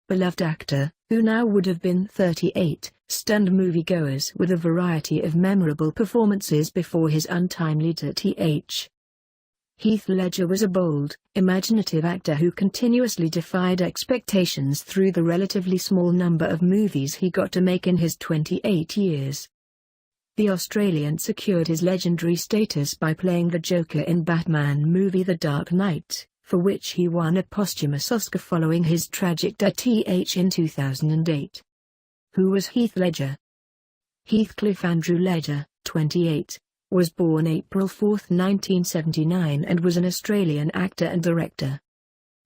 beloved actor, who now would have been 38, stunned moviegoers with a variety of memorable performances before his untimely death. Heath Ledger was a bold, imaginative actor who continuously defied expectations through the relatively small number of movies he got to make in his 28 years. The Australian secured his legendary status by playing the Joker in Batman movie The Dark Knight, for which he won a posthumous Oscar following his tragic death in 2008. Who was Heath Ledger? Heathcliff Andrew Ledger, 28, was born April 4, 1979 and was an Australian actor and director.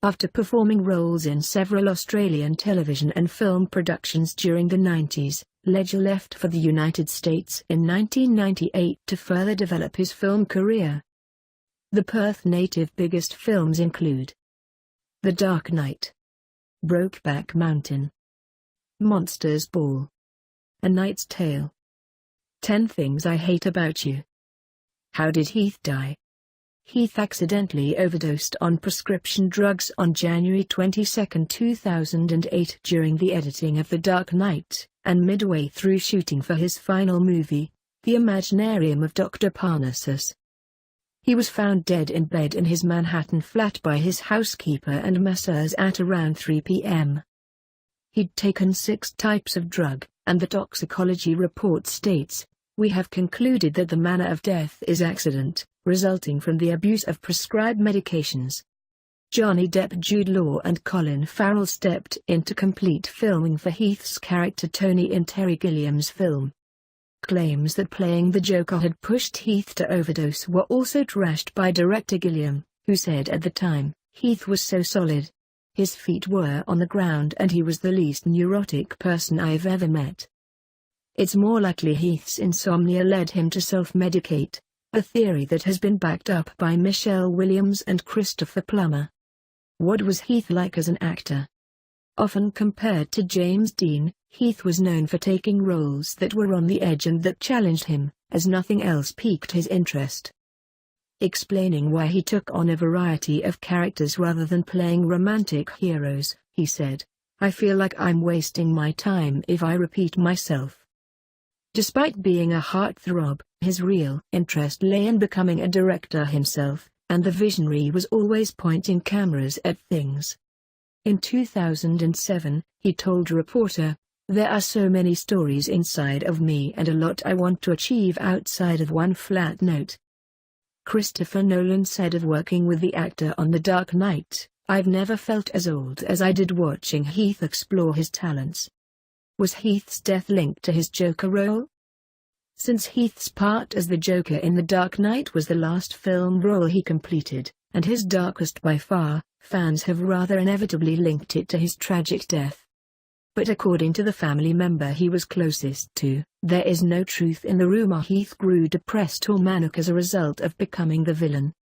After performing roles in several Australian television and film productions during the 90s, Ledger left for the United States in 1998 to further develop his film career. The Perth native biggest films include The Dark Knight, Brokeback Mountain, Monsters Ball, A Knight's Tale, 10 Things I Hate About You. How did Heath die? Heath accidentally overdosed on prescription drugs on January 22, 2008 during the editing of The Dark Knight, and midway through shooting for his final movie, The Imaginarium of Dr. Parnassus. He was found dead in bed in his Manhattan flat by his housekeeper and masseurs at around 3 p.m. He'd taken 6 types of drug, and the toxicology report states, "We have concluded that the manner of death is accident, resulting from the abuse of prescribed medications." Johnny Depp, Jude Law and Colin Farrell stepped in to complete filming for Heath's character Tony in Terry Gilliam's film. Claims that playing the Joker had pushed Heath to overdose were also trashed by director Gilliam, who said at the time, "Heath was so solid. His feet were on the ground and he was the least neurotic person I've ever met." It's more likely Heath's insomnia led him to self-medicate, a theory that has been backed up by Michelle Williams and Christopher Plummer. What was Heath like as an actor? Often compared to James Dean, Heath was known for taking roles that were on the edge and that challenged him, as nothing else piqued his interest. Explaining why he took on a variety of characters rather than playing romantic heroes, he said, "I feel like I'm wasting my time if I repeat myself." Despite being a heartthrob, his real interest lay in becoming a director himself, and the visionary was always pointing cameras at things. In 2007, he told a reporter, "There are so many stories inside of me and a lot I want to achieve outside of one flat note." Christopher Nolan said of working with the actor on The Dark Knight, "I've never felt as old as I did watching Heath explore his talents." Was Heath's death linked to his Joker role? Since Heath's part as the Joker in The Dark Knight was the last film role he completed, and his darkest by far, fans have rather inevitably linked it to his tragic death. But according to the family member he was closest to, there is no truth in the rumor Heath grew depressed or manic as a result of becoming the villain.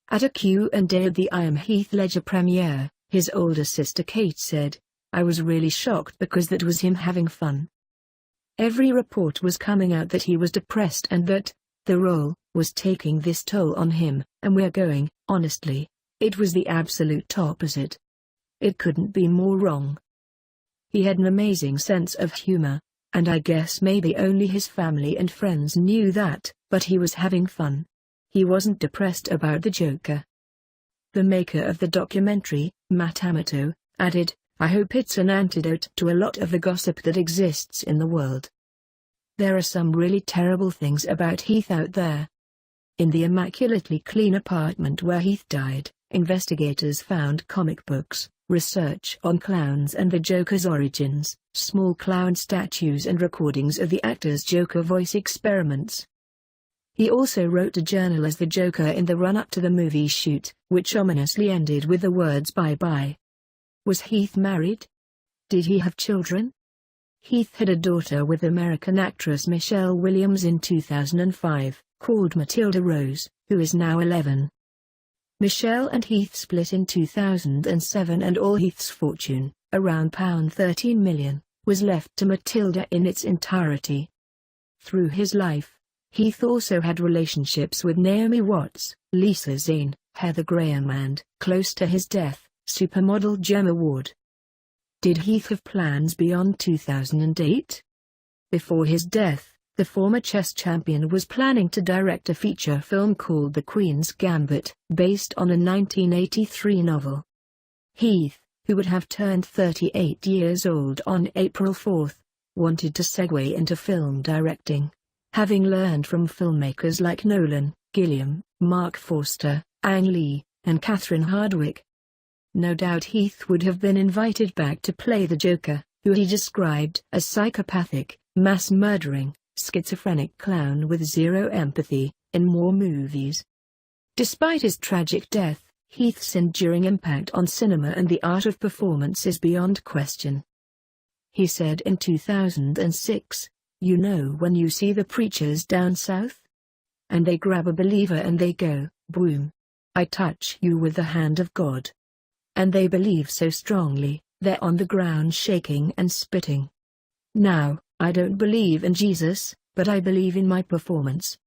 At a Q&A at the I Am Heath Ledger premiere, his older sister Kate said, "I was really shocked because that was him having fun. Every report was coming out that he was depressed and that the role was taking this toll on him, and we're going, honestly, it was the absolute opposite. It couldn't be more wrong." He had an amazing sense of humor, and I guess maybe only his family and friends knew that, but he was having fun. He wasn't depressed about the Joker. The maker of the documentary, Matt Amato, added, "I hope it's an antidote to a lot of the gossip that exists in the world. There are some really terrible things about Heath out there." In the immaculately clean apartment where Heath died, investigators found comic books, research on clowns and the Joker's origins, small clown statues and recordings of the actor's Joker voice experiments. He also wrote a journal as the Joker in the run-up to the movie shoot, which ominously ended with the words "bye-bye." Was Heath married? Did he have children? Heath had a daughter with American actress Michelle Williams in 2005, called Matilda Rose, who is now 11. Michelle and Heath split in 2007 and all Heath's fortune, around £13 million, was left to Matilda in its entirety. Through his life, Heath also had relationships with Naomi Watts, Lisa Zane, Heather Graham and, close to his death, supermodel Gemma Ward. Did Heath have plans beyond 2008? Before his death, the former chess champion was planning to direct a feature film called The Queen's Gambit, based on a 1983 novel. Heath, who would have turned 38 years old on April 4, wanted to segue into film directing, having learned from filmmakers like Nolan, Gilliam, Mark Forster, Ang Lee, and Catherine Hardwicke. No doubt Heath would have been invited back to play the Joker, who he described as psychopathic, mass-murdering, schizophrenic clown with zero empathy, in more movies. Despite his tragic death, Heath's enduring impact on cinema and the art of performance is beyond question. He said in 2006, "You know when you see the preachers down south? And they grab a believer and they go, boom. I touch you with the hand of God. And they believe so strongly, they're on the ground shaking and spitting. Now, I don't believe in Jesus, but I believe in my performance."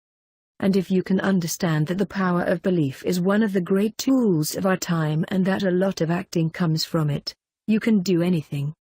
And if you can understand that the power of belief is one of the great tools of our time and that a lot of acting comes from it, you can do anything,